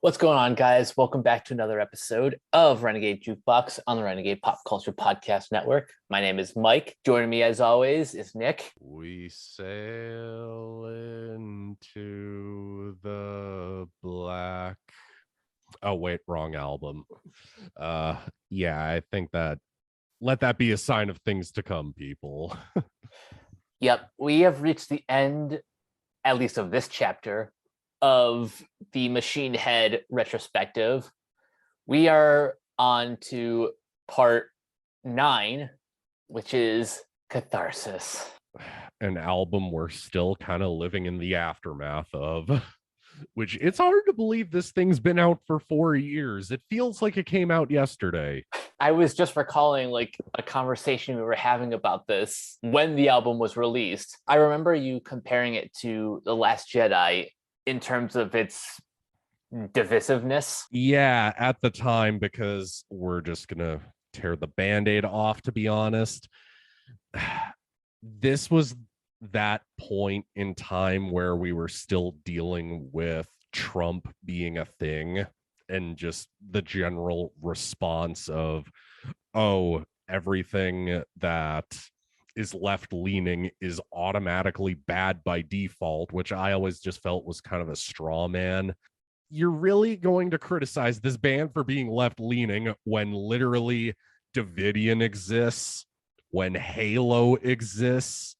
What's going on, guys? Welcome back to another episode of Renegade Jukebox on the Renegade Pop Culture Podcast Network. My name is Mike. Joining me, as always, is Nick. We sail into the black. Oh, wait, wrong album. Yeah, I think that let that be a sign of things to come, people. Yep, we have reached the end, at least of this chapter, of the Machine Head retrospective. We are on to part 9, which is Catharsis. An album we're still kind of living in the aftermath of, which it's hard to believe this thing's been out for 4 years. It feels like it came out yesterday. I was just recalling like a conversation we were having about this when the album was released. I remember you comparing it to The Last Jedi in terms of its divisiveness. Yeah, at the time, because we're just gonna tear the band-aid off, to be honest. This was that point in time where we were still dealing with Trump being a thing and just the general response of, oh, everything that is left leaning is automatically bad by default, which I always just felt was kind of a straw man. You're really going to criticize this band for being left leaning when literally Davidian exists, when Halo exists,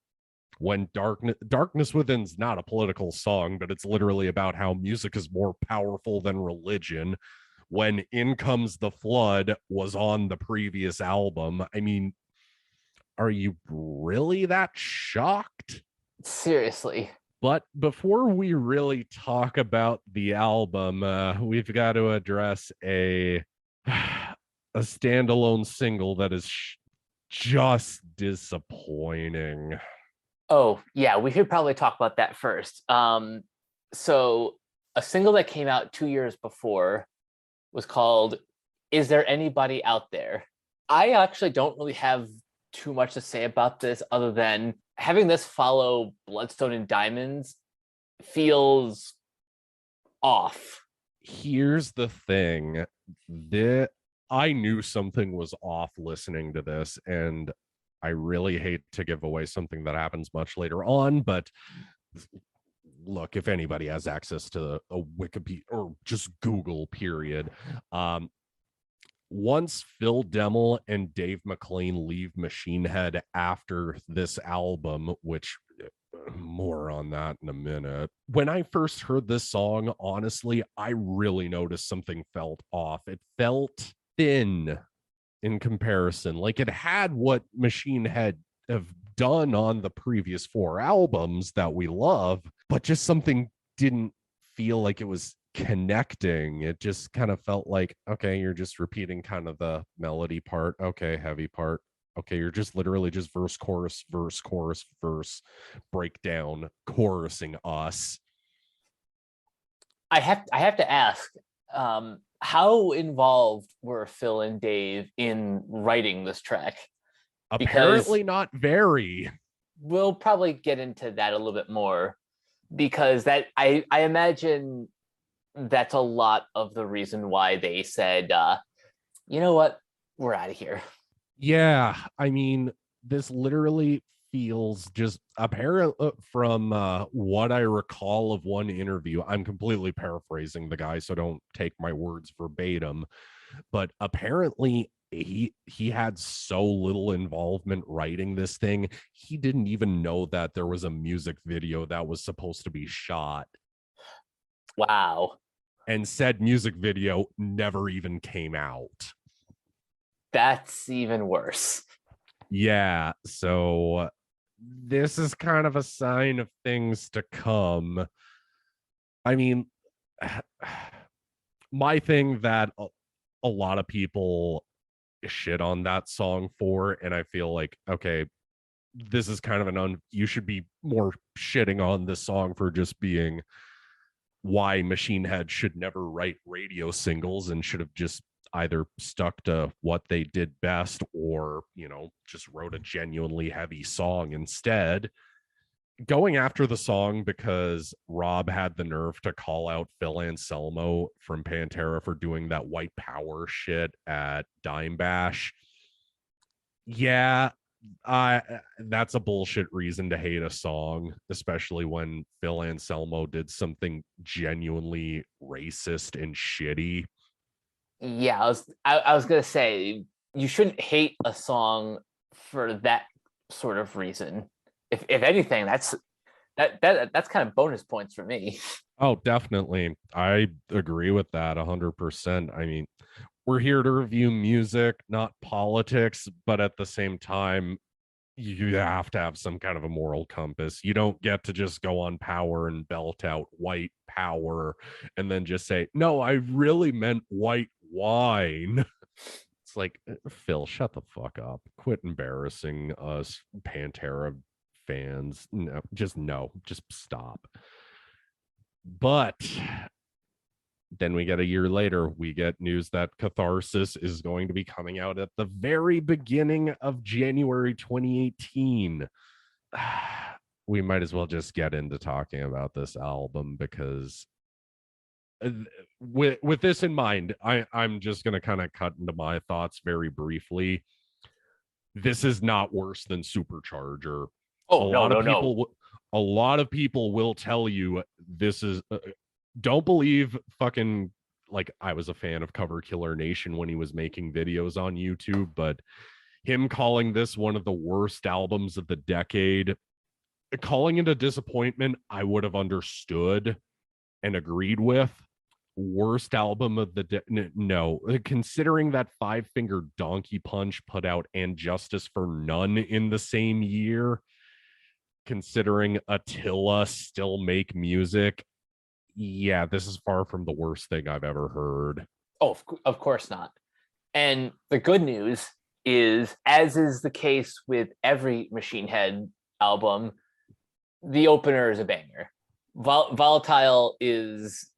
when Darkness Within's not a political song, but it's literally about how music is more powerful than religion, when In Comes the Flood was on the previous album. I mean, are you really that shocked? Seriously. But before we really talk about the album, we've got to address a standalone single that is just disappointing. Oh, yeah, we should probably talk about that first. So a single that came out 2 years before was called Is There Anybody Out There? I actually don't really have too much to say about this other than having this follow Bloodstone and Diamonds feels off. Here's the thing. I knew something was off listening to this, and I really hate to give away something that happens much later on, but look, if anybody has access to a Wikipedia or just Google, period, once Phil Demmel and Dave McClain leave Machine Head after this album, which more on that in a minute. When I first heard this song, honestly, I really noticed something felt off. It felt thin in comparison. Like it had what Machine Head have done on the previous 4 albums that we love, but just something didn't feel like it was connecting. It just kind of felt like, okay, you're just repeating kind of the melody part. Okay, heavy part. Okay, you're just literally just verse, chorus, breakdown, chorusing us. I have to ask, how involved were Phil and Dave in writing this track? Apparently not very. We'll probably get into that a little bit more, because that I imagine that's a lot of the reason why they said, you know what, we're out of here. Yeah, I mean, this literally feels just apparent from what I recall of one interview. I'm completely paraphrasing the guy, so don't take my words verbatim. But apparently he had so little involvement writing this thing, he didn't even know that there was a music video that was supposed to be shot. Wow. And said music video never even came out. That's even worse. Yeah, so this is kind of a sign of things to come. I mean, my thing that a lot of people shit on that song for, and I feel like, okay, this is kind of you should be more shitting on this song for just being why Machine Head should never write radio singles and should have just either stuck to what they did best or, you know, just wrote a genuinely heavy song instead, going after the song because Rob had the nerve to call out Phil Anselmo from Pantera for doing that white power shit at Dime Bash. Yeah, that's a bullshit reason to hate a song, especially when Phil Anselmo did something genuinely racist and shitty. Yeah, I was gonna say you shouldn't hate a song for that sort of reason. If anything, that's kind of bonus points for me. Oh, definitely. I agree with that 100%. I mean, we're here to review music, not politics, but at the same time, you have to have some kind of a moral compass. You don't get to just go on power and belt out white power and then just say, no, I really meant white wine. It's like, Phil, shut the fuck up. Quit embarrassing us Pantera fans. No, just stop. But then we get a year later, we get news that Catharsis is going to be coming out at the very beginning of January 2018. We might as well just get into talking about this album because with this in mind, I'm just going to kind of cut into my thoughts very briefly. This is not worse than Supercharger. A Oh no lot of no no. people a lot of people will tell you this is don't believe fucking like I was a fan of Cover Killer Nation when he was making videos on YouTube, but him calling this one of the worst albums of the decade, calling it a disappointment, I would have understood and agreed with. Worst album of the no, considering that Five Finger Donkey Punch put out And Justice for None in the same year, considering Attila still make music, yeah, this is far from the worst thing I've ever heard. Oh, of course not. And the good news is, as is the case with every Machine Head album, the opener is a banger. Volatile is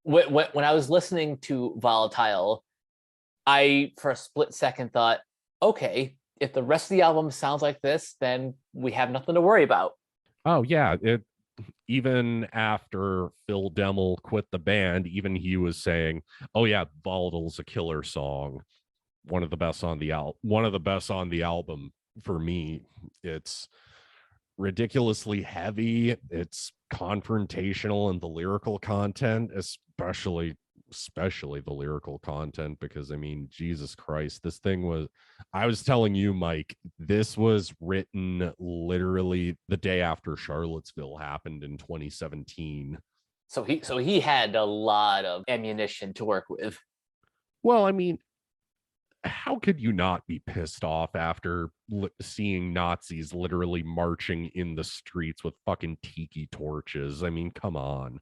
when I was listening to Volatile, I for a split second thought, okay, if the rest of the album sounds like this, then we have nothing to worry about. Oh yeah, it even after Phil Demmel quit the band, even he was saying, "Oh yeah, Volatile's a killer song, one of the best on the one of the best on the album for me." It's ridiculously heavy. It's confrontational in the lyrical content, especially the lyrical content, because I mean, Jesus Christ, this thing was, I was telling you, Mike, this was written literally the day after Charlottesville happened in 2017. So he had a lot of ammunition to work with. Well, I mean, how could you not be pissed off after seeing Nazis literally marching in the streets with fucking tiki torches? I mean, come on.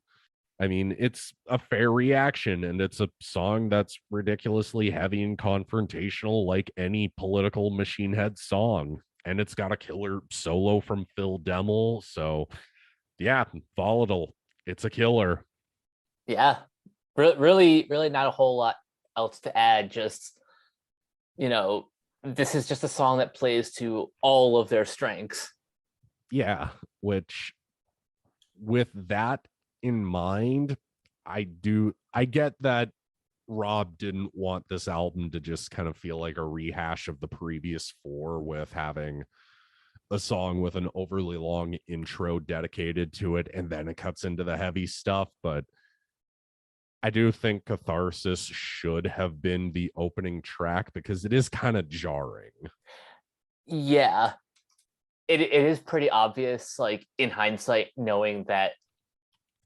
I mean, it's a fair reaction, and it's a song that's ridiculously heavy and confrontational, like any political Machine Head song. And it's got a killer solo from Phil Demmel. So, yeah, Volatile. It's a killer. Yeah, really not a whole lot else to add. Just, this is just a song that plays to all of their strengths. Yeah, which with that in mind, I get that Rob didn't want this album to just kind of feel like a rehash of the previous four with having a song with an overly long intro dedicated to it and then it cuts into the heavy stuff, but I do think Catharsis should have been the opening track because it is kind of jarring. Yeah, it is pretty obvious, like in hindsight, knowing that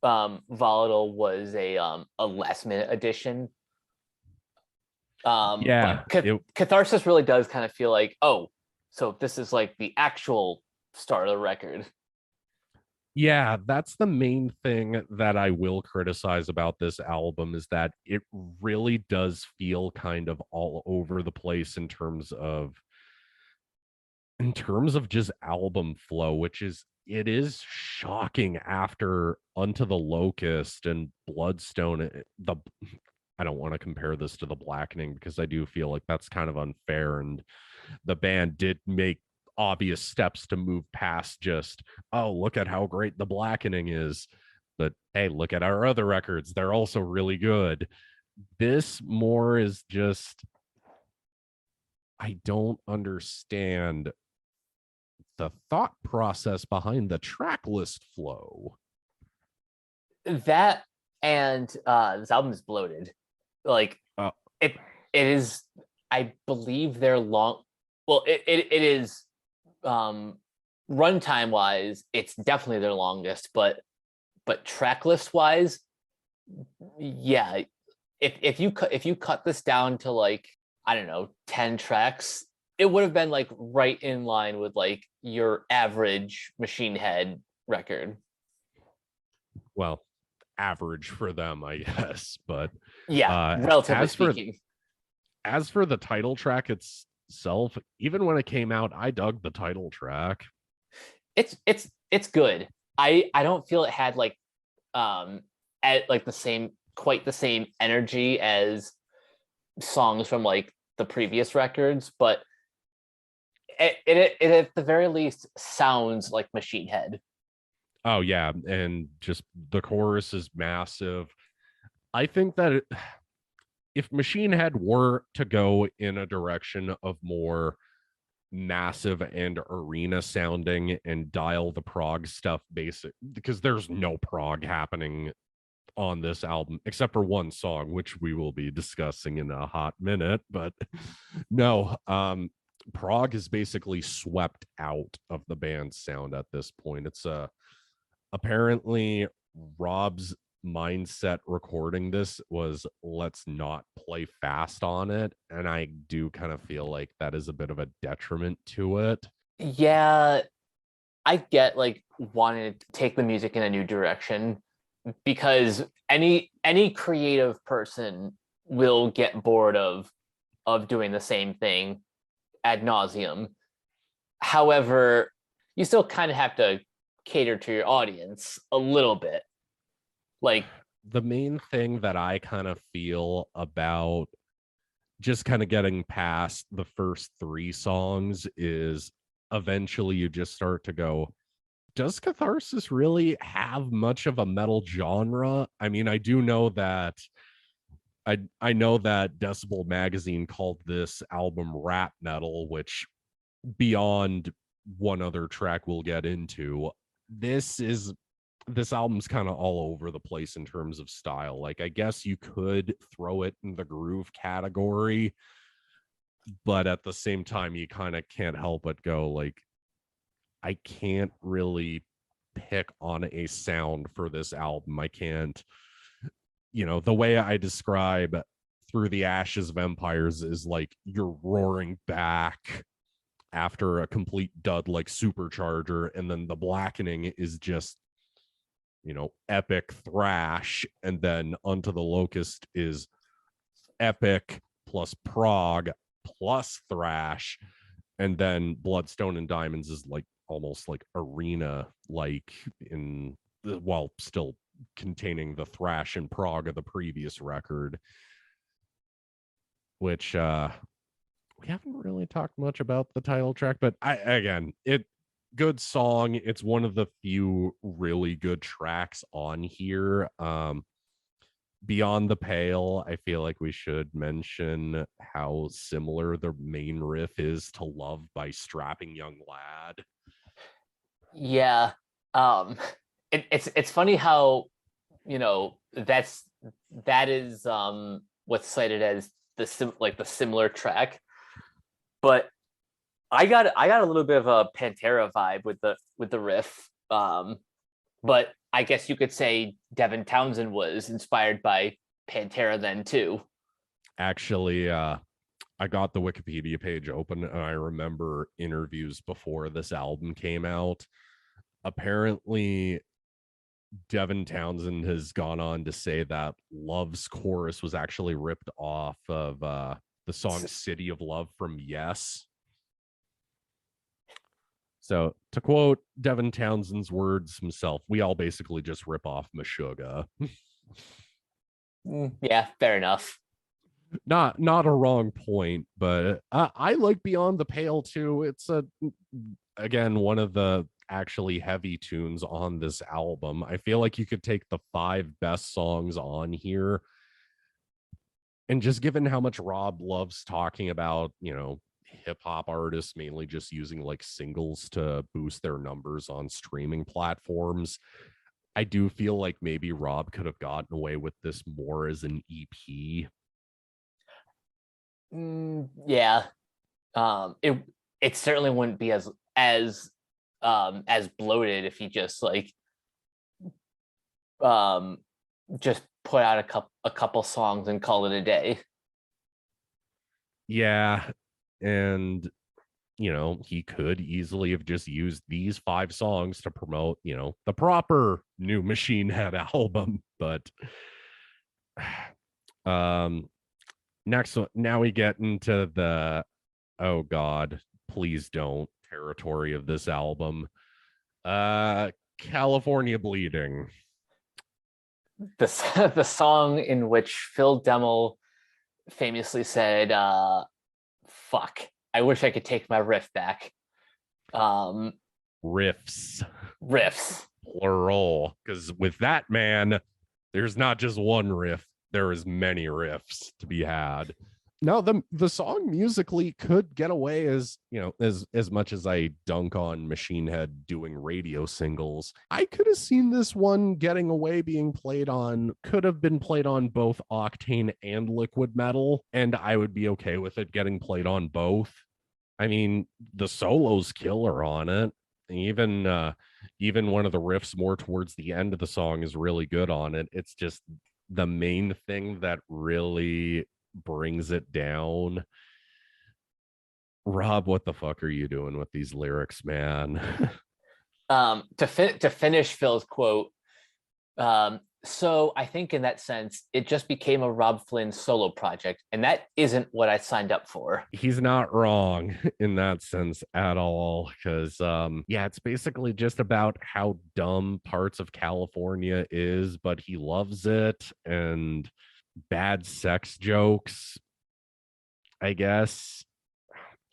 Volatile was a last minute addition. Yeah, But Catharsis really does kind of feel like, oh, so this is like the actual start of the record. yeah, that's the main thing that I will criticize about this album is that it really does feel kind of all over the place in terms of just album flow, which is it is shocking after Unto the Locust and Bloodstone. The I don't want to compare this to The Blackening because I do feel like that's kind of unfair, and the band did make obvious steps to move past just, oh, look at how great the Blackening is, but hey, look at our other records, they're also really good. This more is just, I don't understand the thought process behind the track list flow. That and this album is bloated. Like it is, I believe they're long. Well, it is runtime wise, it's definitely their longest, but track list wise, yeah. If you cut this down to like, I don't know, 10 tracks, it would have been like right in line with like your average Machine Head record. Well, average for them, I guess. But yeah, relatively speaking. As for the title track itself, even when it came out, I dug the title track. It's good. I don't feel it had like at like quite the same energy as songs from like the previous records, but it at the very least sounds like Machine Head. Oh yeah, and just the chorus is massive. I think that if Machine Head were to go in a direction of more massive and arena sounding and dial the prog stuff basic, because there's no prog happening on this album except for one song, which we will be discussing in a hot minute, but no, prog is basically swept out of the band's sound at this point. It's apparently Rob's mindset recording this was, let's not play fast on it, and I do kind of feel like that is a bit of a detriment to it. Yeah, I get like wanting to take the music in a new direction, because any creative person will get bored of doing the same thing ad nauseum. However, you still kind of have to cater to your audience a little bit. Like, the main thing that I kind of feel about just kind of getting past the first 3 songs is eventually you just start to go, does Catharsis really have much of a metal genre? I mean, I do know that I know that Decibel Magazine called this album rap metal, which beyond one other track we'll get into, this album's kind of all over the place in terms of style. Like, I guess you could throw it in the groove category, but at the same time, you kind of can't help but go, like, I can't really pick on a sound for this album. I can't, the way I describe Through the Ashes of Empires is like you're roaring back after a complete dud like Supercharger, and then the Blackening is just, epic thrash, and then Unto the Locust is epic plus prog plus thrash, and then Bloodstone and Diamonds is like almost like arena, like in while still containing the thrash and prog of the previous record, which we haven't really talked much about the title track, but good song. It's one of the few really good tracks on here. Beyond the Pale, I feel like we should mention how similar the main riff is to Love by Strapping Young Lad. Yeah. It's funny how, that is what's cited as the similar track, but I got a little bit of a Pantera vibe with the riff, but I guess you could say Devin Townsend was inspired by Pantera then too. Actually, I got the Wikipedia page open, and I remember interviews before this album came out. Apparently, Devin Townsend has gone on to say that Love's chorus was actually ripped off of the song City of Love from Yes. So, to quote Devin Townsend's words himself, we all basically just rip off Meshuggah. Yeah, fair enough. not a wrong point, but I like Beyond the Pale too. It's again one of the actually heavy tunes on this album. I feel like you could take the 5 best songs on here, and just given how much Rob loves talking about, hip hop artists mainly just using like singles to boost their numbers on streaming platforms, I do feel like maybe Rob could have gotten away with this more as an EP. Yeah. It certainly wouldn't be as bloated if he just like um just put out a couple songs and call it a day. Yeah, and he could easily have just used these 5 songs to promote, the proper new Machine Head album. But next one, now we get into the, oh god, please don't, territory of this album. California Bleeding. The song in which Phil Demmel famously said, fuck, I wish I could take my riff back. Riffs. Plural. Because with that man, there's not just one riff, there is many riffs to be had. No, the song musically could get away as much as I dunk on Machine Head doing radio singles. I could have seen this one getting away could have been played on both Octane and Liquid Metal, and I would be okay with it getting played on both. I mean, the solo's killer on it. Even one of the riffs more towards the end of the song is really good on it. It's just the main thing that really brings it down. Rob, what the fuck are you doing with these lyrics, man? To finish Phil's quote, so I think in that sense, it just became a Rob Flynn solo project, and that isn't what I signed up for. He's not wrong in that sense at all, because it's basically just about how dumb parts of California is, but he loves it, and bad sex jokes, I guess.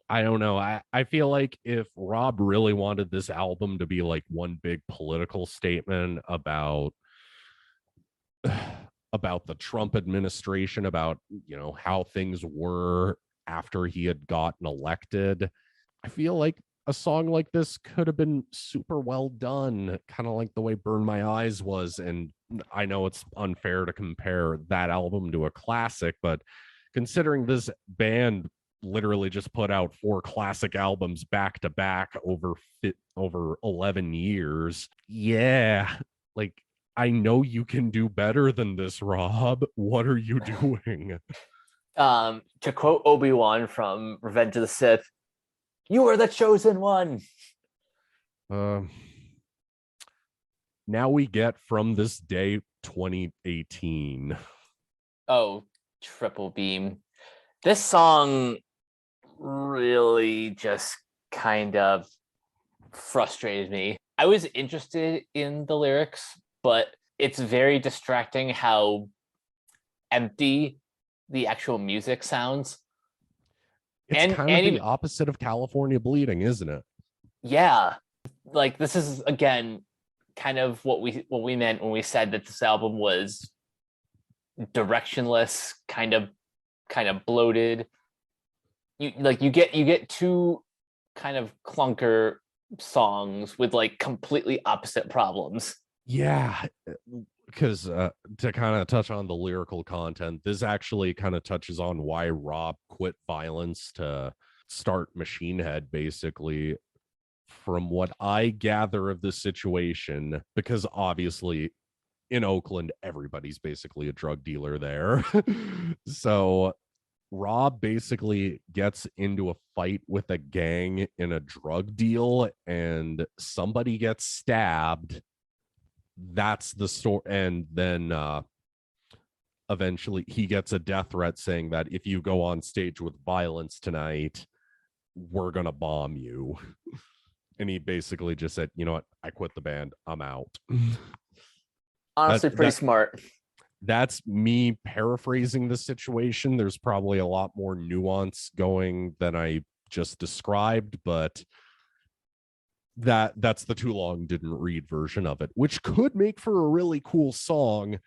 I don't know. I feel like if Rob really wanted this album to be like one big political statement about the Trump administration, about how things were after he had gotten elected, I feel like a song like this could have been super well done, kind of like the way Burn My Eyes was. And I know it's unfair to compare that album to a classic, but considering this band literally just put out 4 classic albums back to back over 11 years, yeah, like, I know you can do better than this, Rob. What are you doing? To quote Obi-Wan from Revenge of the Sith, you are the chosen one. Now we get From This Day 2018. Oh, triple beam. This song really just kind of frustrated me. I was interested in the lyrics, but it's very distracting how empty the actual music sounds. It's kind of the opposite of California Bleeding, isn't it? Yeah. Like, this is, again, kind of what we meant when we said that this album was directionless, kind of bloated. You get 2 kind of clunker songs with like completely opposite problems. Yeah, because to kind of touch on the lyrical content, this actually kind of touches on why Rob quit Violence to start Machine Head, basically, from what I gather of the situation, because obviously in Oakland, everybody's basically a drug dealer there. So Rob basically gets into a fight with a gang in a drug deal, and somebody gets stabbed. That's the story. And then eventually he gets a death threat saying that if you go on stage with Violence tonight, we're gonna bomb you. And he basically just said, you know what, I quit the band, I'm out. Honestly, pretty smart. That's me paraphrasing the situation. There's probably a lot more nuance going than I just described, but that's the too long didn't read version of it, which could make for a really cool song,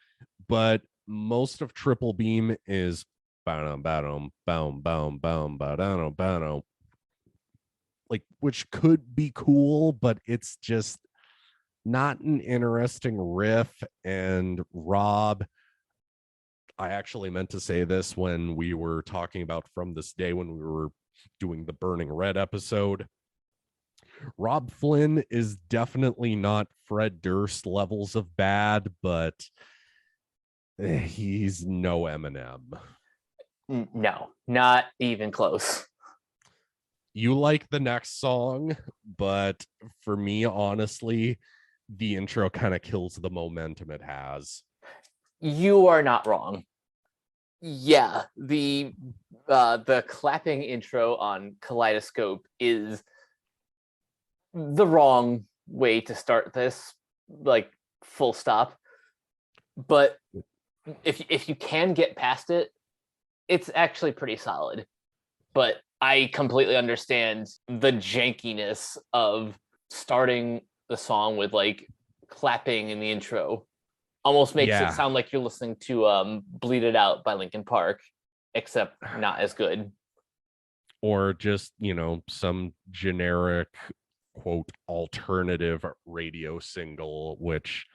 but most of Triple Beam is like, which could be cool, but it's just not an interesting riff. And Rob, I actually meant to say this when we were talking about From This Day, when we were doing the Burning Red episode. Rob Flynn is definitely not Fred Durst levels of bad, but he's no Eminem. No, not even close. You like the next song, but for me, honestly, the intro kind of kills the momentum it has. You are not wrong. Yeah, the clapping intro on Kaleidoscope is the wrong way to start this, like, full stop. But if you can get past it, it's actually pretty solid. But I completely understand the jankiness of starting the song with like clapping in the intro. Almost makes it sound like you're listening to Bleed It Out by Linkin Park, except not as good. Or just, some generic quote alternative radio single, which,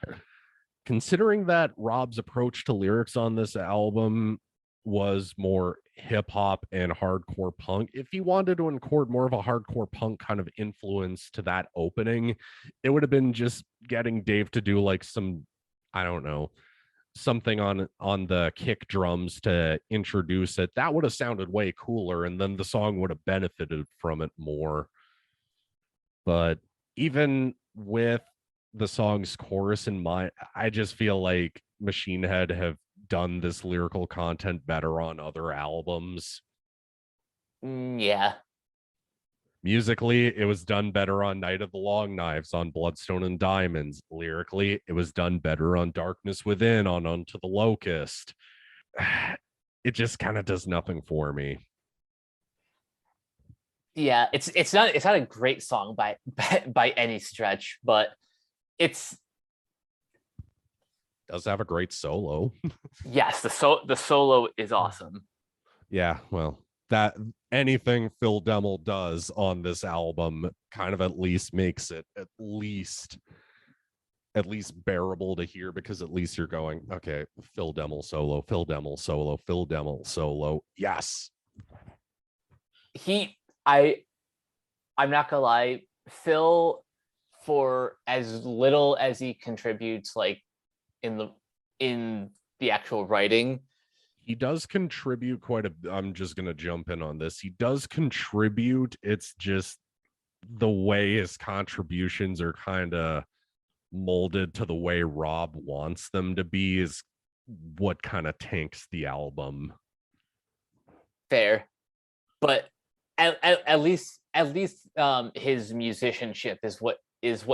considering that Rob's approach to lyrics on this album was more hip hop and hardcore punk, if he wanted to include more of a hardcore punk kind of influence to that opening, it would have been just getting Dave to do like some, I don't know, something on the kick drums to introduce it. That would have sounded way cooler, and then the song would have benefited from it more. But even with the song's chorus in mind, I just feel like Machine Head have done this lyrical content better on other albums. Yeah. Musically, it was done better on Night of the Long Knives, on Bloodstone and Diamonds. Lyrically, it was done better on Darkness Within, on Unto the Locust. It just kind of does nothing for me. Yeah, it's not a great song by any stretch, but it's does have a great solo. Yes, the solo is awesome. Yeah, well, that anything Phil Demmel does on this album kind of at least makes it at least bearable to hear, because at least you're going, okay, Phil Demmel solo, Phil Demmel solo, Phil Demmel solo. Yes. I'm not gonna lie, Phil, for as little as he contributes, like in the actual writing, he does contribute quite a. I'm just gonna jump in on this. He does contribute. It's just the way his contributions are kind of molded to the way Rob wants them to be is what kind of tanks the album. Fair, but at least his musicianship is what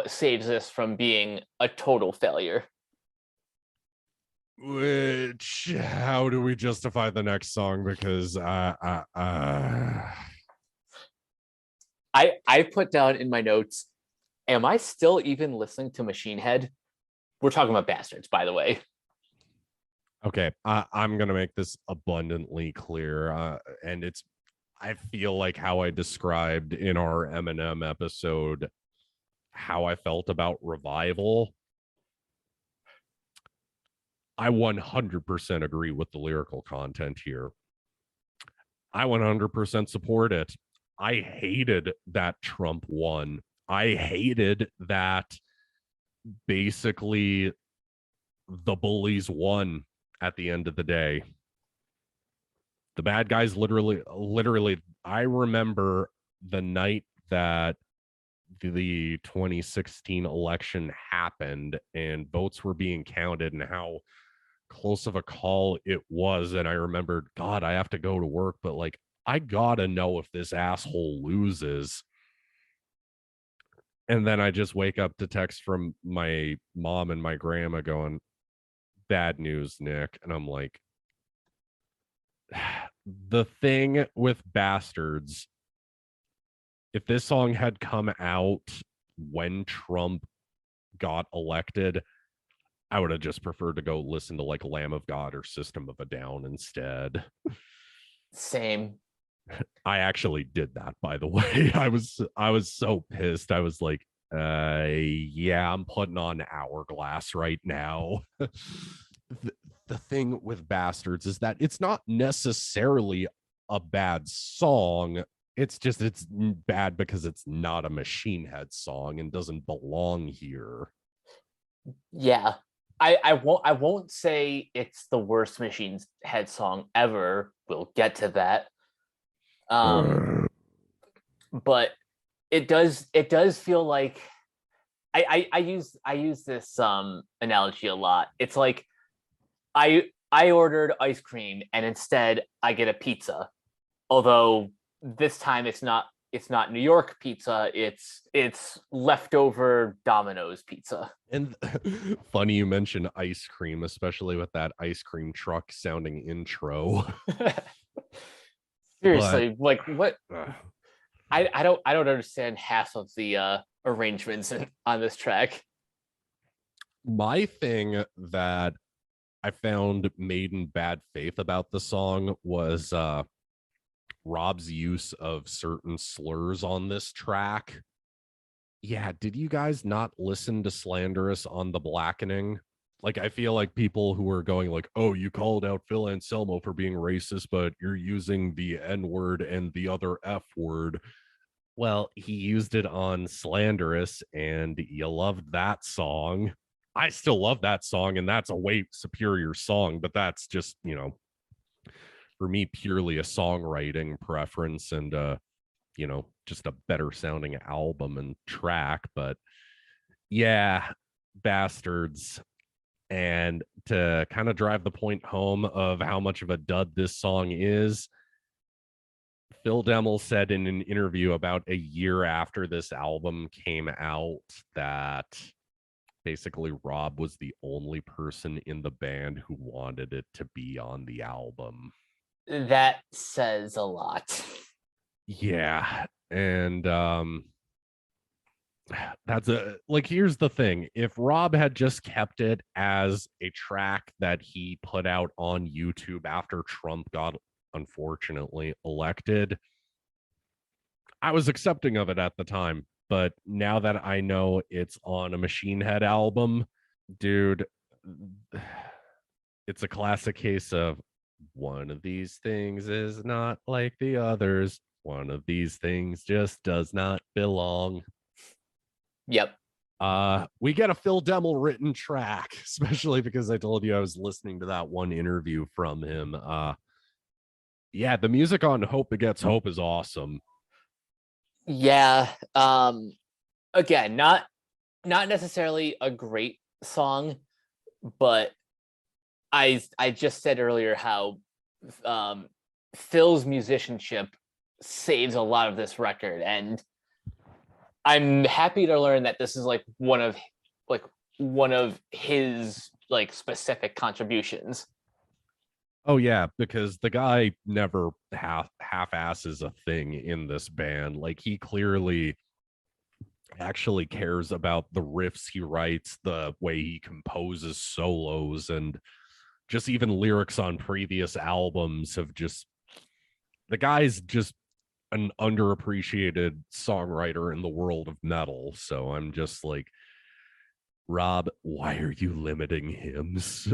saves this from being a total failure. Which, how do we justify the next song? Because I put down in my notes, am I still even listening to Machine Head? We're talking about Bastards, by the way. Okay, I'm gonna make this abundantly clear, and it's, I feel like how I described in our Eminem episode how I felt about Revival. I 100% agree with the lyrical content here. I 100% support it. I hated that Trump won. I hated that basically the bullies won at the end of the day. The bad guys literally, I remember the night that the 2016 election happened and votes were being counted and how close of a call it was. And I remembered, God, I have to go to work, but like, I gotta know if this asshole loses. And then I just wake up to text from my mom and my grandma going, bad news, Nick. And I'm like, the thing with Bastards, if this song had come out when Trump got elected, I would have just preferred to go listen to like Lamb of God or System of a Down instead. Same. I actually did that, by the way. I was so pissed. I was like, yeah, I'm putting on Hourglass right now. The thing with Bastards is that it's not necessarily a bad song. It's just it's bad because it's not a Machine Head song and doesn't belong here. Yeah. I won't say it's the worst Machine Head song ever. We'll get to that. But it does feel like I use this analogy a lot. It's like I ordered ice cream and instead I get a pizza. Although this time it's not New York pizza, it's leftover Domino's pizza. And funny you mention ice cream, especially with that ice cream truck sounding intro. Seriously, like what? uh, I don't understand half of the arrangements on this track. my thing that I found made in bad faith about the song was Rob's use of certain slurs on this track. Yeah, did you guys not listen to Slanderous on The Blackening? Like, I feel like people who are going like, oh, you called out Phil Anselmo for being racist, but you're using the N word and the other F word. Well, he used it on Slanderous, and you loved that song. I still love that song, and that's a way superior song, but that's just, for me, purely a songwriting preference and, just a better sounding album and track. But yeah, Bastards. And to kind of drive the point home of how much of a dud this song is, Phil Demmel said in an interview about a year after this album came out that basically Rob was the only person in the band who wanted it to be on the album. That says a lot. Yeah. And that's here's the thing. If Rob had just kept it as a track that he put out on YouTube after Trump got unfortunately elected, I was accepting of it at the time. But now that I know it's on a Machine Head album, dude, it's a classic case of one of these things is not like the others. One of these things just does not belong. Yep. We get a Phil Demmel written track, especially because I told you I was listening to that one interview from him. Yeah, the music on Hope Begets Hope is awesome. Yeah. Again, not necessarily a great song, but I just said earlier how Phil's musicianship saves a lot of this record, and I'm happy to learn that this is like one of his like specific contributions. Oh yeah, because the guy never half-asses a thing in this band. Like, he clearly actually cares about the riffs he writes, the way he composes solos, and just even lyrics on previous albums have just, the guy's just an underappreciated songwriter in the world of metal. So I'm just like, Rob, why are you limiting hymns?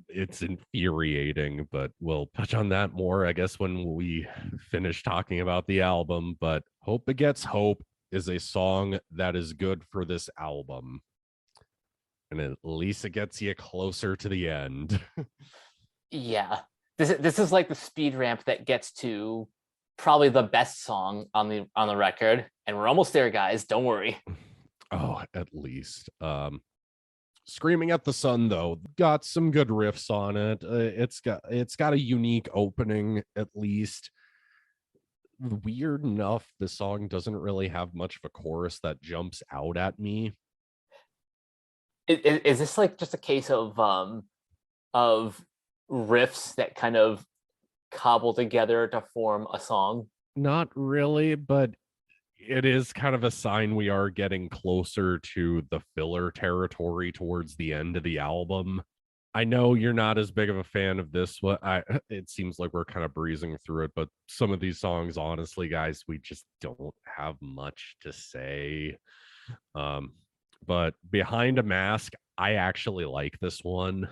It's infuriating, but we'll touch on that more, I guess, when we finish talking about the album. But Hope Begets Hope is a song that is good for this album. And at least it gets you closer to the end. Yeah. This is like the speed ramp that gets to probably the best song on the record, and we're almost there, guys. Don't worry. Oh, at least. Screaming at the Sun, though, got some good riffs on it. It's got a unique opening, at least. Weird enough, the song doesn't really have much of a chorus that jumps out at me. Is this like just a case of of riffs that kind of cobble together to form a song? Not really, but it is kind of a sign we are getting closer to the filler territory towards the end of the album. I know you're not as big of a fan of this one. It seems like we're kind of breezing through it, but some of these songs, honestly, guys, we just don't have much to say. Um, but Behind a Mask, I actually like this one.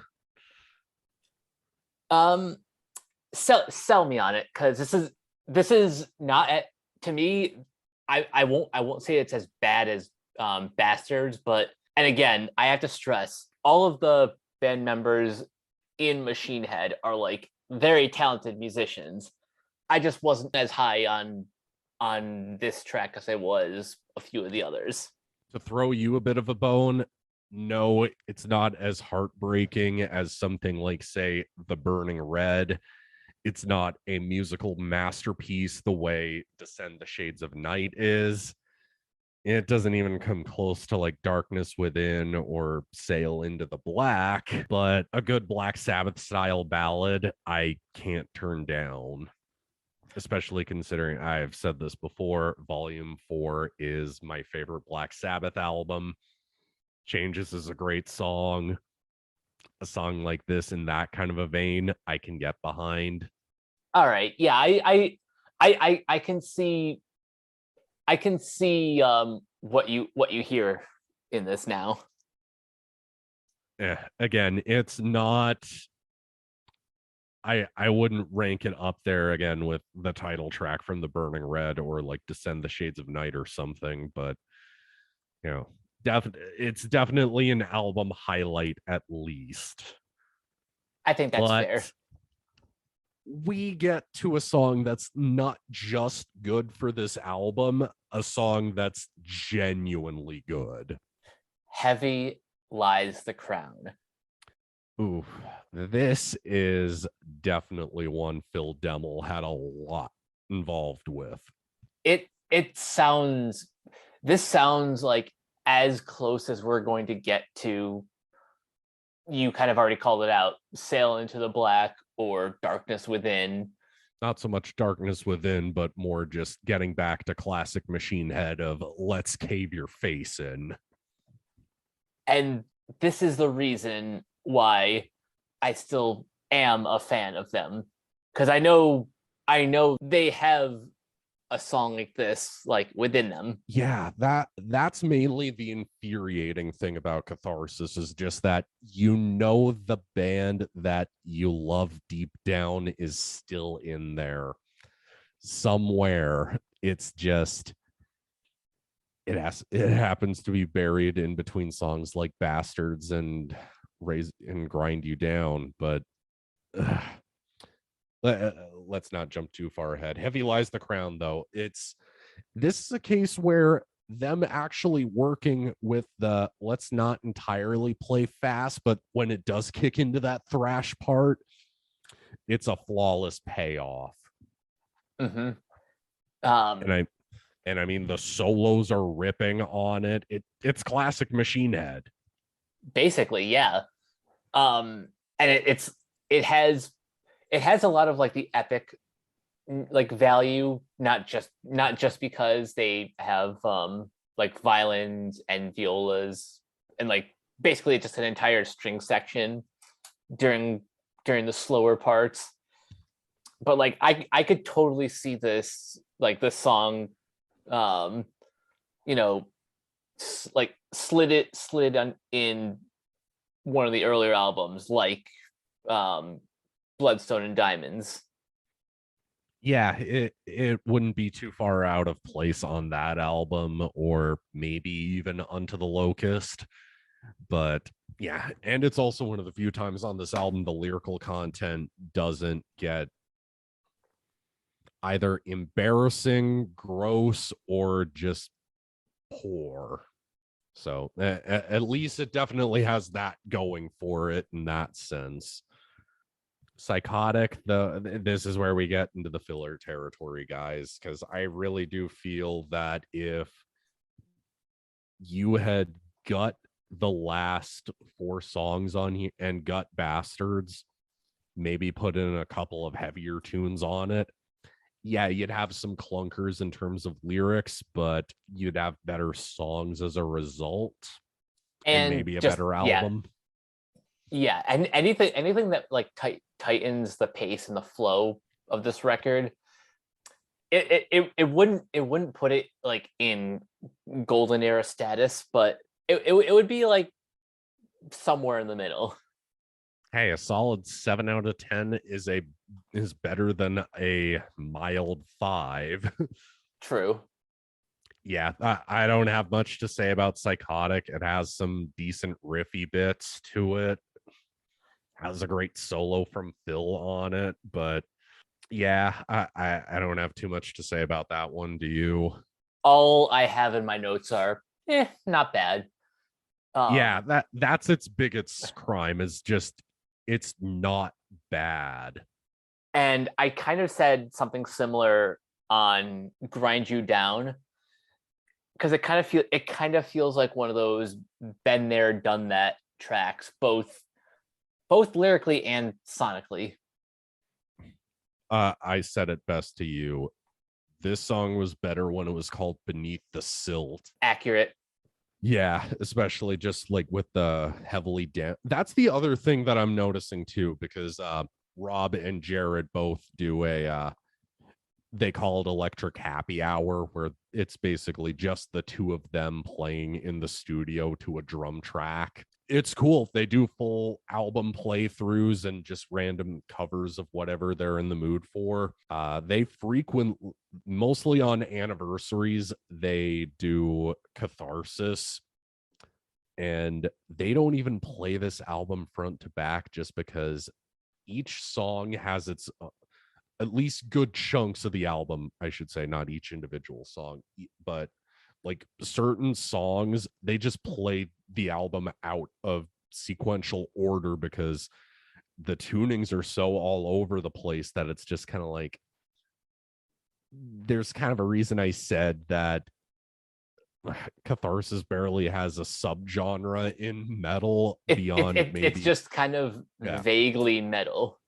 Um, sell me on it, because this is not at, to me. I won't say it's as bad as Bastards, but and again, I have to stress all of the band members in Machine Head are like very talented musicians. I just wasn't as high on this track as I was a few of the others. To throw you a bit of a bone, no, it's not as heartbreaking as something like, say, The Burning Red. It's not a musical masterpiece the way Descend the Shades of Night is. It doesn't even come close to like Darkness Within or Sail into the Black, but a good Black Sabbath style ballad I can't turn down, especially considering I've said this before. Volume 4 is my favorite Black Sabbath album. Changes is a great song. A song like this in that kind of a vein, I can get behind. All right, yeah, I can see, what you hear in this now. Again, it's not. I wouldn't rank it up there again with the title track from The Burning Red or like Descend the Shades of Night or something, but you know, it's definitely an album highlight at least. I think that's fair. But we get to a song that's not just good for this album, a song that's genuinely good. Heavy Lies the Crown. Ooh, this is definitely one Phil Demmel had a lot involved with. It sounds, this sounds like as close as we're going to get to, you kind of already called it out, Sail into the Black or Darkness Within. Not so much Darkness Within, but more just getting back to classic Machine Head of let's cave your face in. And this is the reason why I still am a fan of them, because I know they have a song like this like within them. Yeah, that's mainly the infuriating thing about Catharsis, is just that you know the band that you love deep down is still in there somewhere. It's just it happens to be buried in between songs like Bastards and Raise and Grind You Down, but let's not jump too far ahead. Heavy Lies the Crown, though. This is a case where them actually working with the let's not entirely play fast, but when it does kick into that thrash part, it's a flawless payoff. Mm-hmm. And I mean the solos are ripping on it. It's classic Machine Head. Basically, yeah. And it has a lot of like the epic like value, not just because they have like violins and violas and like basically just an entire string section during the slower parts. But like I could totally see this, like this song, um you know, like slid on in one of the earlier albums, like Bloodstone and Diamonds. Yeah, it wouldn't be too far out of place on that album, or maybe even Unto the Locust. But yeah, and it's also one of the few times on this album the lyrical content doesn't get either embarrassing, gross, or just poor. So at least it definitely has that going for it in that sense. Psychotic, this is where we get into the filler territory, guys, because I really do feel that if you had gut the last 4 songs on here and Gut Bastards, maybe put in a couple of heavier tunes on it, yeah, you'd have some clunkers in terms of lyrics, but you'd have better songs as a result, and And maybe a just better album. yeah, and anything that like tightens the pace and the flow of this record, it wouldn't put it like in golden era status, but it would be like somewhere in the middle. Hey, a solid 7 out of 10 is better than a mild 5. True. Yeah, I don't have much to say about Psychotic. It has some decent riffy bits to it. Has a great solo from Phil on it, but yeah, I don't have too much to say about that one. Do you? All I have in my notes are not bad. Yeah, Um, that's its biggest crime, is just it's not bad. and I kind of said something similar on Grind You Down, because it kind of feels like one of those been there, done that tracks, both lyrically and sonically. I said it best to you. This song was better when it was called Beneath the Silt. Accurate. Yeah, especially just like with the heavily that's the other thing that I'm noticing too, because Rob and Jared both do a they call it Electric Happy Hour, where it's basically just the two of them playing in the studio to a drum track. It's cool. They do full album playthroughs and just random covers of whatever they're in the mood for. They mostly on anniversaries, they do Catharsis, and they don't even play this album front to back just because each song has its at least good chunks of the album, I should say, not each individual song, but like certain songs, they just play the album out of sequential order because the tunings are so all over the place that it's just kind of like, there's kind of a reason I said that Catharsis barely has a subgenre in metal beyond maybe It's just kind of vaguely metal.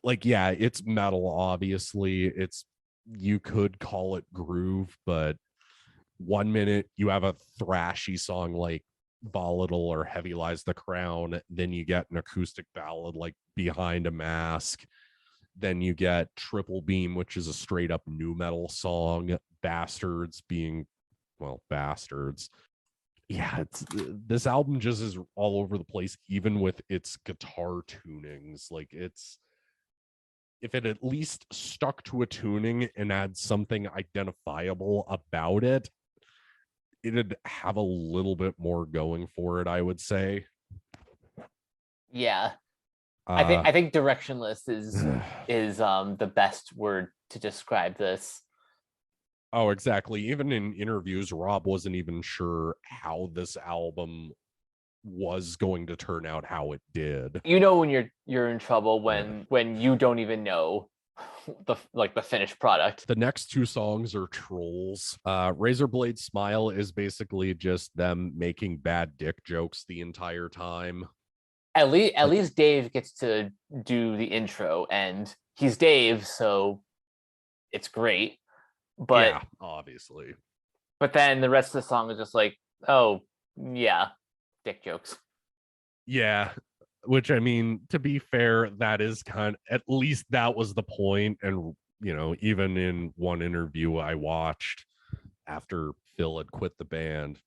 Like, yeah, it's metal, obviously. You could call it groove, but 1 minute you have a thrashy song like Volatile or Heavy Lies the Crown, then you get an acoustic ballad like Behind a Mask, then you get Triple Beam, which is a straight up new metal song, Bastards being, well, Bastards. Yeah, this album just is all over the place, even with its guitar tunings. Like, if it at least stuck to a tuning and had something identifiable about it, it'd have a little bit more going for it, I would say. Yeah. I think directionless is the best word to describe this. Oh, exactly. Even in interviews, Rob wasn't even sure how this album was going to turn out how it did. You know when you're in trouble when you don't even know the finished product. The next 2 songs are Trolls. Razorblade Smile is basically just them making bad dick jokes the entire time. At least Dave gets to do the intro, and he's Dave, so it's great. But yeah, obviously. But then the rest of the song is just like, oh yeah, dick jokes. Yeah, which, I mean, to be fair, that is at least that was the point. And even in one interview I watched after Phil had quit the band,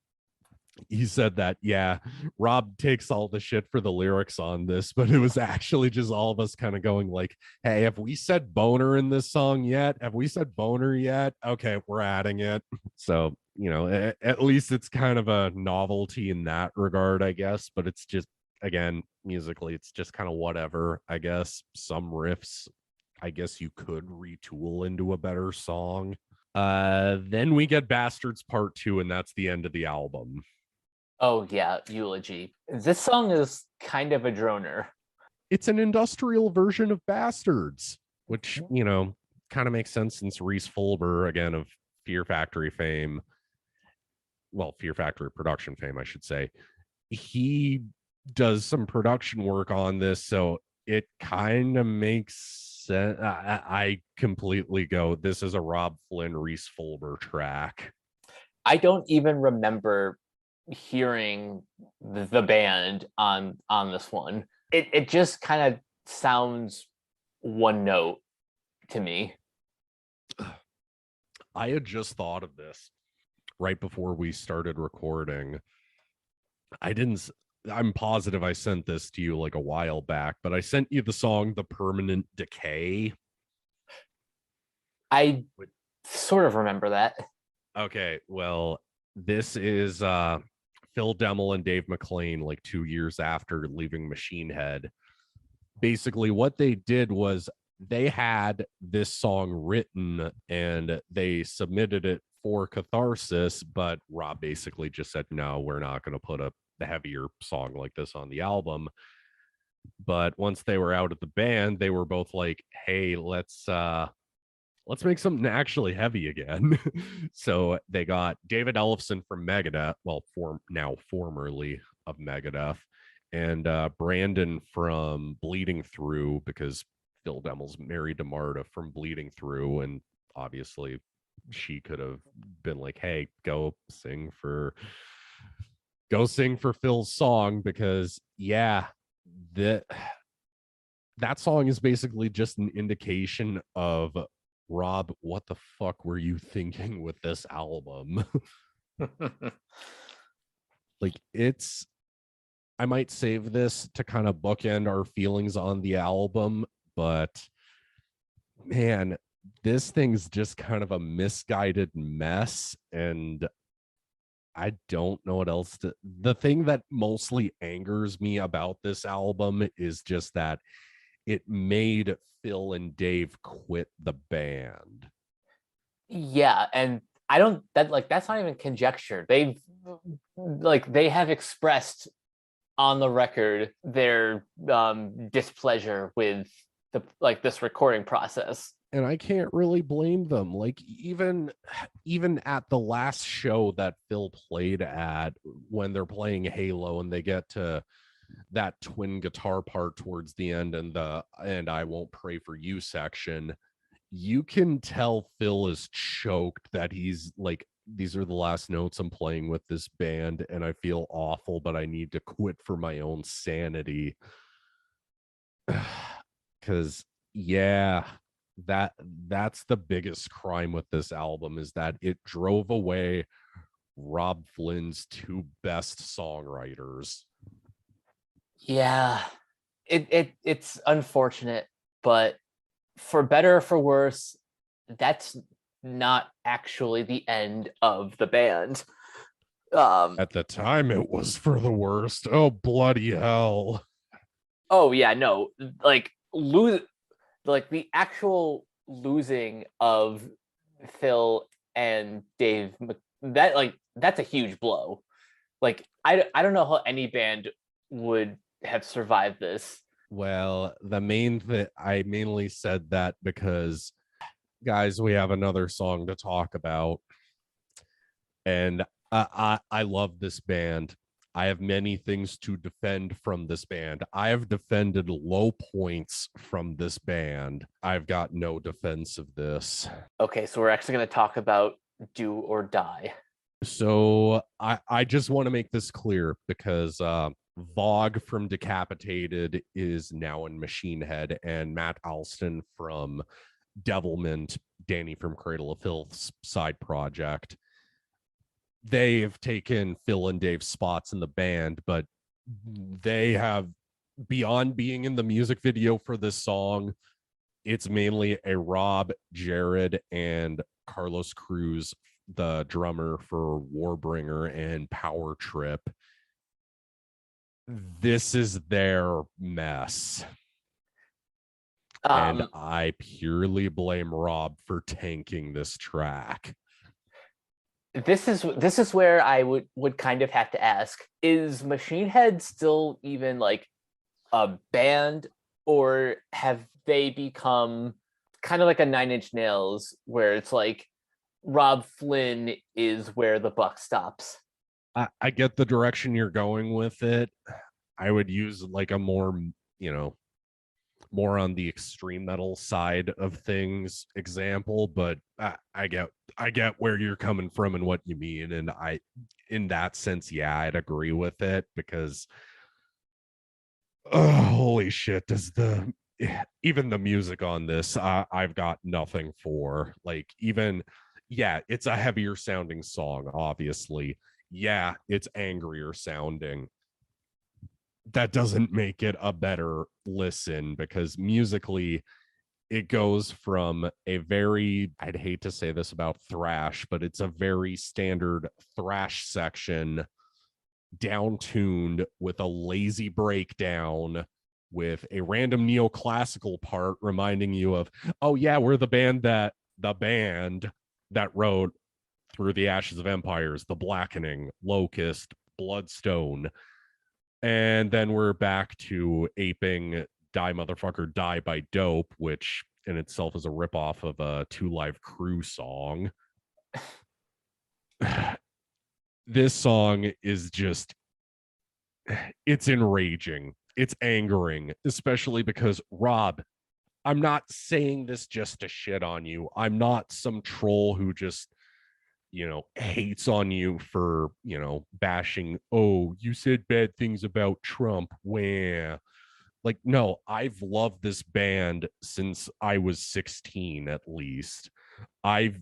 he said that, yeah, Rob takes all the shit for the lyrics on this, but it was actually just all of us kind of going like, hey, have we said boner in this song yet? Have we said boner yet? Okay, we're adding it. So, at least it's kind of a novelty in that regard, I guess. But it's just, again, musically, it's just kind of whatever, I guess. Some riffs, I guess you could retool into a better song. Then we get Bastards Part 2, and that's the end of the album. Oh yeah, Eulogy. This song is kind of a droner. It's an industrial version of Bastards, which, kind of makes sense since Reese Fulber, again, of Fear Factory fame, well, Fear Factory production fame, I should say, he does some production work on this, so it kind of makes sense. I completely go, this is a Rob Flynn Reese Fulber track. I don't even remember hearing the band on this one. It just kind of sounds one note to me. I had just thought of this right before we started recording. I'm positive I sent this to you like a while back, but I sent you the song The Permanent Decay. I sort of remember that. Okay, well, this is Phil Demmel and Dave McClain like 2 years after leaving Machine Head. Basically what they did was they had this song written and they submitted it for Catharsis, but Rob basically just said, no, we're not going to put a heavier song like this on the album. But once they were out of the band, they were both like, hey, let's make something actually heavy again. So they got David Ellefson from Megadeth, well, formerly of Megadeth, and Brandon from Bleeding Through, because Phil Demmel's married to Marta from Bleeding Through, and obviously she could have been like, hey, go sing for Phil's song, because yeah, that song is basically just an indication of, Rob, what the fuck were you thinking with this album? Like, I might save this to kind of bookend our feelings on the album, but man, this thing's just kind of a misguided mess, and I don't know what else to. The thing that mostly angers me about this album is just that it made Phil and Dave quit the band. Yeah, and I don't that like that's not even conjecture. They have expressed on the record their displeasure with this recording process. And I can't really blame them. Like, even at the last show that Phil played at, when they're playing Halo and they get to that twin guitar part towards the end and I Won't Pray for You section, you can tell Phil is choked, that he's like, these are the last notes I'm playing with this band and I feel awful, but I need to quit for my own sanity. Because yeah, that's the biggest crime with this album, is that it drove away Rob Flynn's two best songwriters. Yeah, it's unfortunate, but for better or for worse, that's not actually the end of the band. At the time, it was for the worst. Oh, bloody hell. Oh yeah, no, the actual losing of Phil and Dave, that's a huge blow. Like I don't know how any band would have survived this. Well, I mainly said that because, guys, we have another song to talk about, and I love this band. I have many things to defend from this band. I have defended low points from this band. I've got no defense of this. Okay, so we're actually going to talk about Do or Die. So I just want to make this clear, because Vogue from Decapitated is now in Machine Head, and Matt Alston from Devilment, Danny from Cradle of Filth's side project, they've taken Phil and Dave's spots in the band, but they have, beyond being in the music video for this song, it's mainly a Rob, Jared, and Carlos Cruz, the drummer for Warbringer and Power Trip. This is their mess. And I purely blame Rob for tanking this track. This is where I would kind of have to ask, is Machine Head still even like a band, or have they become kind of like a Nine Inch Nails, where it's like Rob Flynn is where the buck stops? I get the direction you're going with it. I would use like a more, you know, more on the extreme metal side of things example, but I get where you're coming from and what you mean, and I, in that sense, yeah, I'd agree with it because, oh, holy shit, does the even the music on this, I've got nothing for. Like, even, yeah, it's a heavier sounding song, obviously. Yeah, it's angrier sounding. That doesn't make it a better listen because musically it goes from a very, I'd hate to say this about thrash, but it's a very standard thrash section, down tuned with a lazy breakdown with a random neoclassical part reminding you of, oh yeah, we're the band that wrote Through the Ashes of Empires, The Blackening, Locust, Bloodstone. And then we're back to aping Die Motherfucker Die by Dope, which in itself is a ripoff of a Two Live Crew song. This song is just, it's enraging. It's angering, especially because, Rob, I'm not saying this just to shit on you. I'm not some troll who just, hates on you for, bashing, oh, you said bad things about Trump. Where? Like, no, I've loved this band since I was 16 at least. I've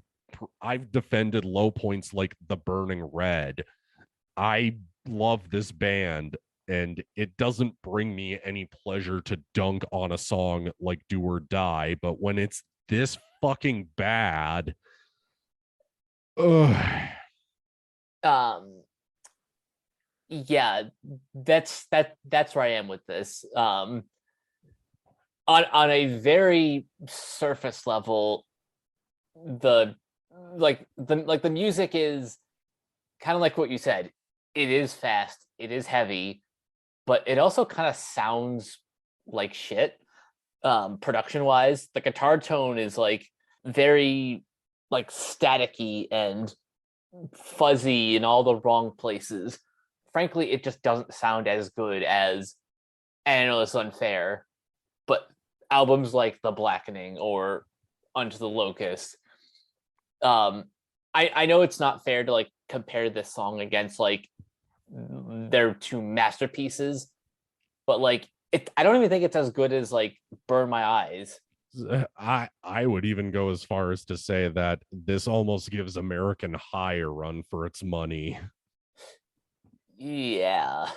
I've defended low points like The Burning Red. I love this band, and it doesn't bring me any pleasure to dunk on a song like Do or Die, but when it's this fucking bad, ugh. Um, yeah, that's where I am with this. On a very surface level, the the music is kind of like what you said. It is fast, it is heavy, but it also kind of sounds like shit. Production wise, the guitar tone is like very like staticky and fuzzy in all the wrong places. Frankly, it just doesn't sound as good as, and I know it's unfair, but albums like The Blackening or Unto the Locust. Um, I know it's not fair to like compare this song against like their two masterpieces, but like I don't even think it's as good as like Burn My Eyes. I would even go as far as to say that this almost gives American High a run for its money. Yeah.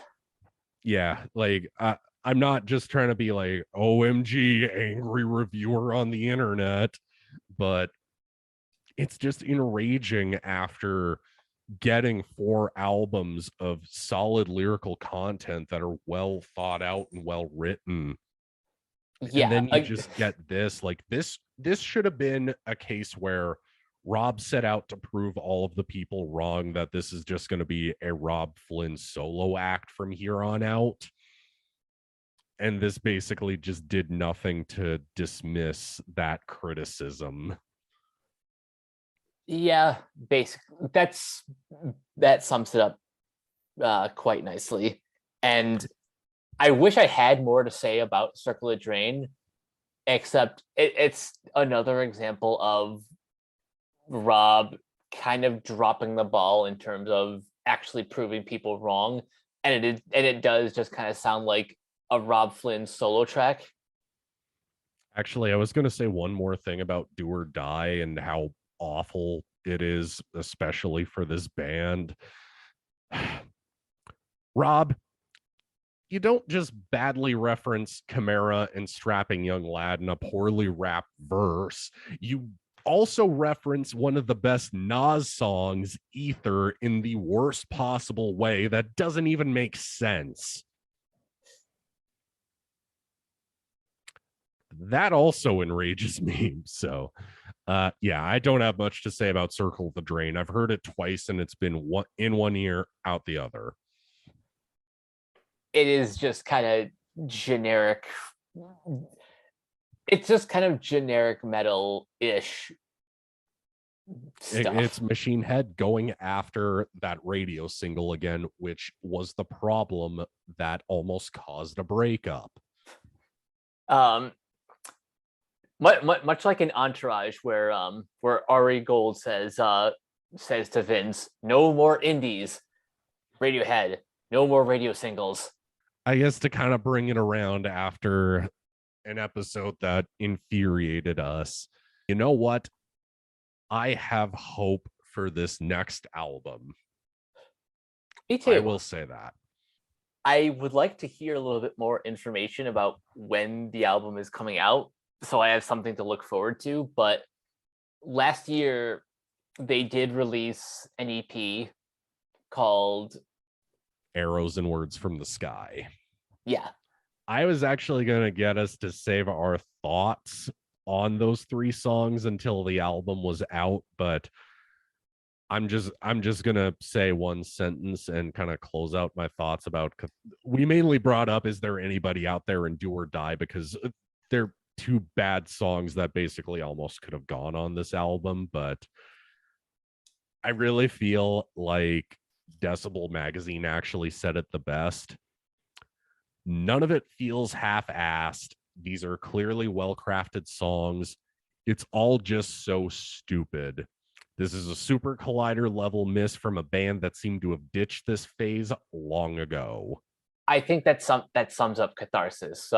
Yeah, like, I'm not just trying to be like OMG angry reviewer on the internet, but it's just enraging after getting 4 albums of solid lyrical content that are well thought out and well written, and Yeah. then you just get this. Like, this should have been a case where Rob set out to prove all of the people wrong, that this is just going to be a Rob Flynn solo act from here on out, and this basically just did nothing to dismiss that criticism. Yeah, basically that sums it up quite nicely. And I wish I had more to say about Circle of Drain, except it's another example of Rob kind of dropping the ball in terms of actually proving people wrong, and it does just kind of sound like a Rob Flynn solo track. Actually, I was going to say one more thing about Do or Die and how awful it is, especially for this band. Rob, you don't just badly reference Chimera and Strapping Young Lad in a poorly rapped verse. You also reference one of the best Nas songs, Ether, in the worst possible way that doesn't even make sense. That also enrages me. So, yeah, I don't have much to say about Circle the Drain. I've heard it twice and it's been in one ear, out the other. It is just kind of generic. It's just kind of generic metal ish. stuff. It's Machine Head going after that radio single again, which was the problem that almost caused a breakup. Um, much like in Entourage, where Ari Gold says to Vince, "No more indies, Radiohead, no more radio singles." I guess to kind of bring it around after an episode that infuriated us. You know what? I have hope for this next album. Me I too. will say that. I would like to hear a little bit more information about when the album is coming out, so I have something to look forward to. But last year, they did release an EP called Arrows and Words from the Sky. Yeah. I was actually going to get us to save our thoughts on those 3 songs until the album was out, but I'm just going to say one sentence and kind of close out my thoughts about. We mainly brought up, is there anybody out there in Do or Die, because they're 2 bad songs that basically almost could have gone on this album, but I really feel like Decibel Magazine actually said it the best. None of it feels half-assed. These are clearly well-crafted songs. It's all just so stupid. This is a Super Collider level miss from a band that seemed to have ditched this phase long ago. I think that sums up Catharsis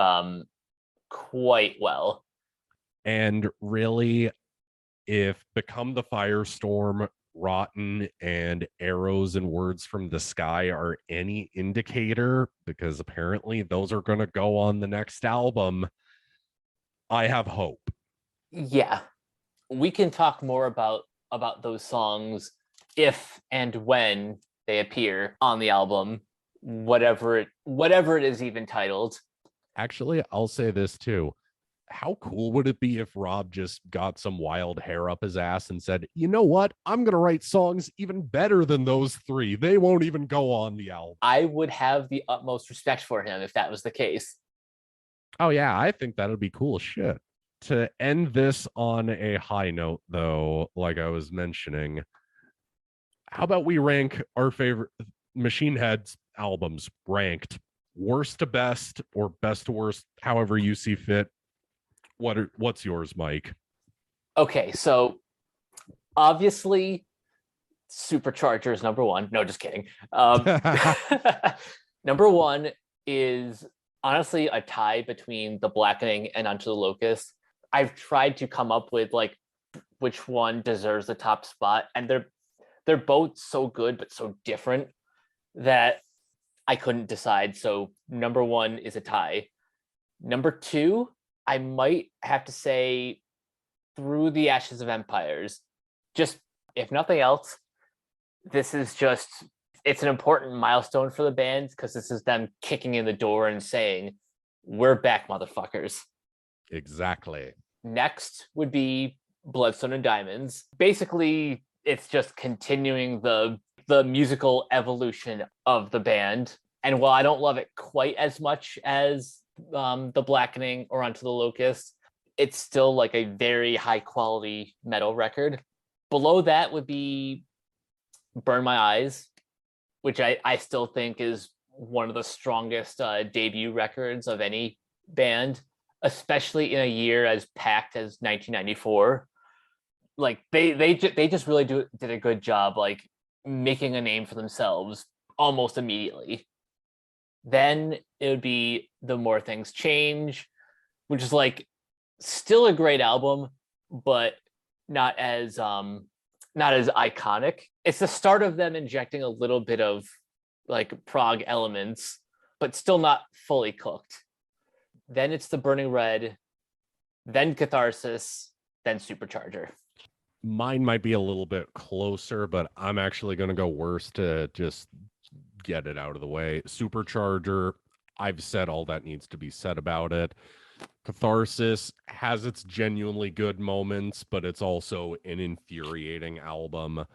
quite well. And really, if Become the Firestorm, Rotten, and Arrows and Words from the Sky are any indicator, because apparently those are going to go on the next album, I have hope. Yeah, we can talk more about those songs if and when they appear on the album, whatever it is even titled. Actually, I'll say this too. How cool would it be if Rob just got some wild hair up his ass and said, you know what? I'm going to write songs even better than those 3. They won't even go on the album. I would have the utmost respect for him if that was the case. Oh, yeah. I think that would be cool as shit. To end this on a high note, though, like I was mentioning, how about we rank our favorite Machine Head's albums ranked worst to best or best to worst, however you see fit. What's yours, Mike? Okay, so obviously Supercharger is number 1. No, just kidding. Number 1 is honestly a tie between The Blackening and Unto the Locust. I've tried to come up with like which one deserves the top spot, and they're both so good but so different that I couldn't decide. So number 1 is a tie. Number 2, I might have to say Through the Ashes of Empires. Just, if nothing else, this is just, it's an important milestone for the band because this is them kicking in the door and saying, we're back, motherfuckers. Exactly. Next would be Bloodstone and Diamonds. Basically, it's just continuing the musical evolution of the band. And while I don't love it quite as much as The Blackening or Unto the Locust, it's still like a very high quality metal record. Below that would be Burn My Eyes, which I still think is one of the strongest debut records of any band, especially in a year as packed as 1994. Like they just really did a good job like making a name for themselves almost immediately. Then it would be The More Things Change, which is like still a great album, but not as iconic. It's the start of them injecting a little bit of like prog elements, but still not fully cooked. Then it's The Burning Red, then Catharsis, then Supercharger. Mine might be a little bit closer, but I'm actually going to go worst to just get it out of the way. Supercharger, I've said all that needs to be said about it. Catharsis has its genuinely good moments, but it's also an infuriating album.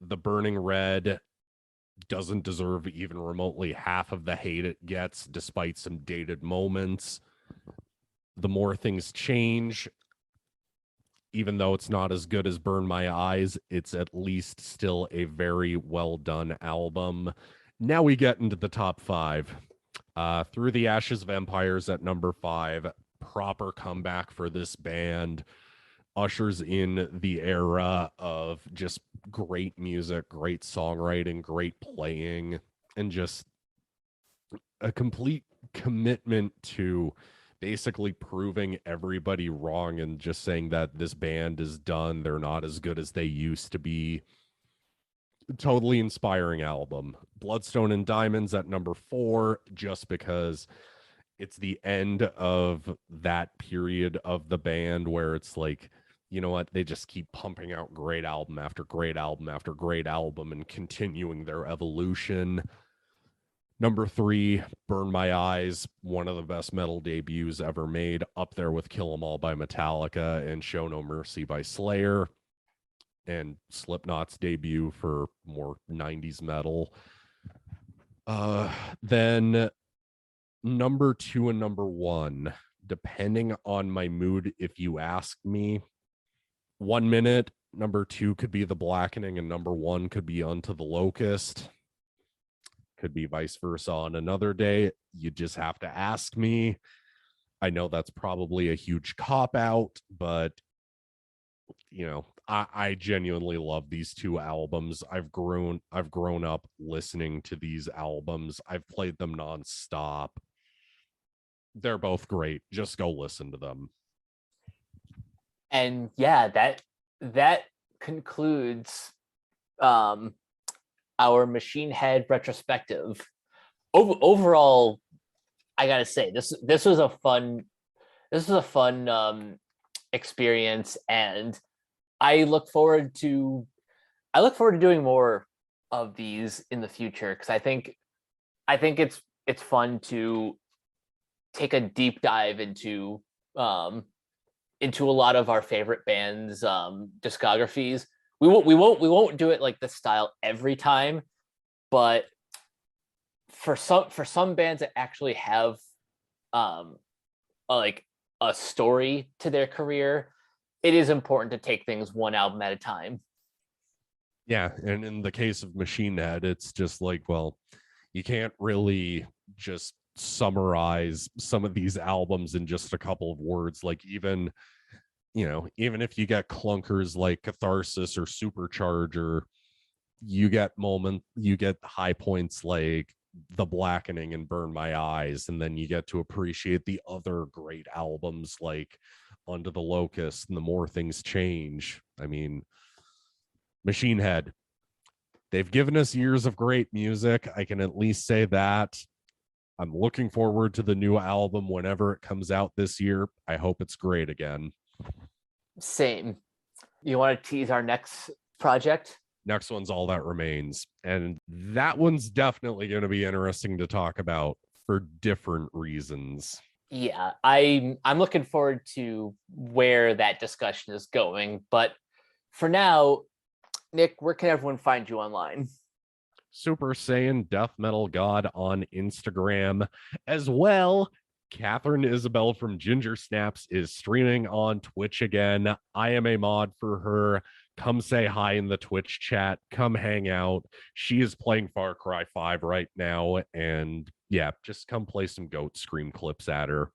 The Burning Red doesn't deserve even remotely half of the hate it gets, despite some dated moments. The More Things Change, even though it's not as good as Burn My Eyes, it's at least still a very well done album. Now we get into the top 5. Through the Ashes of Empires at number 5, proper comeback for this band. Ushers in the era of just great music, great songwriting, great playing, and just a complete commitment to basically proving everybody wrong and just saying that this band is done. They're not as good as they used to be. Totally inspiring album. Bloodstone and Diamonds at number 4, just because it's the end of that period of the band where it's like, you know what, they just keep pumping out great album after great album after great album and continuing their evolution. Number 3, Burn My Eyes, one of the best metal debuts ever made, up there with Kill 'Em All by Metallica and Show No Mercy by Slayer, and Slipknot's debut for more 90s metal. Then number 2 and number 1, depending on my mood, if you ask me, 1 minute, number 2 could be The Blackening and number 1 could be Unto the Locust. Could be vice versa on another day. You just have to ask me. I know that's probably a huge cop out, but you know, I genuinely love these 2 albums. I've grown up listening to these albums. I've played them nonstop. They're both great. Just go listen to them. And yeah, that concludes our Machine Head retrospective. Overall, I gotta say this was a fun experience, and I look forward to doing more of these in the future, because I think it's fun to take a deep dive into a lot of our favorite bands' discographies. We won't do it like this style every time, but for some bands that actually have like a story to their career, it is important to take things one album at a time. Yeah, and in the case of Machine Head, it's just like, well, you can't really just summarize some of these albums in just a couple of words. Like even if you get clunkers like Catharsis or Supercharger, you get high points like The Blackening and Burn My Eyes, and then you get to appreciate the other great albums like Under the Locust and The More Things Change. I mean, Machine Head, they've given us years of great music. I can at least say that. I'm looking forward to the new album whenever it comes out this year. I hope it's great again. Same. You want to tease our next project? Next one's All That Remains. And that one's definitely going to be interesting to talk about for different reasons. Yeah, I'm looking forward to where that discussion is going. But for now, Nick, where can everyone find you online? Super Saiyan Death Metal God on Instagram. As well, Catherine Isabel from Ginger Snaps is streaming on Twitch again. I am a mod for her. Come say hi in the Twitch chat. Come hang out. She is playing Far Cry 5 right now. And yeah, just come play some goat scream clips at her.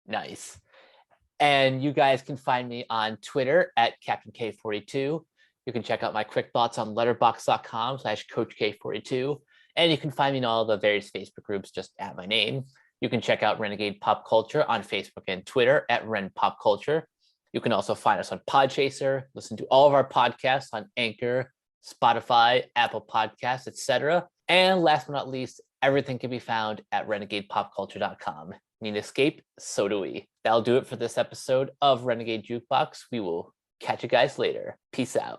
Nice. And you guys can find me on Twitter at Captain K42. You can check out my quick thoughts on letterboxd.com/CoachK42. And you can find me in all the various Facebook groups just at my name. You can check out Renegade Pop Culture on Facebook and Twitter at Ren Pop Culture. You can also find us on Podchaser, listen to all of our podcasts on Anchor, Spotify, Apple Podcasts, etc. And last but not least, everything can be found at renegadepopculture.com. Need an escape? So do we. That'll do it for this episode of Renegade Jukebox. We will catch you guys later. Peace out.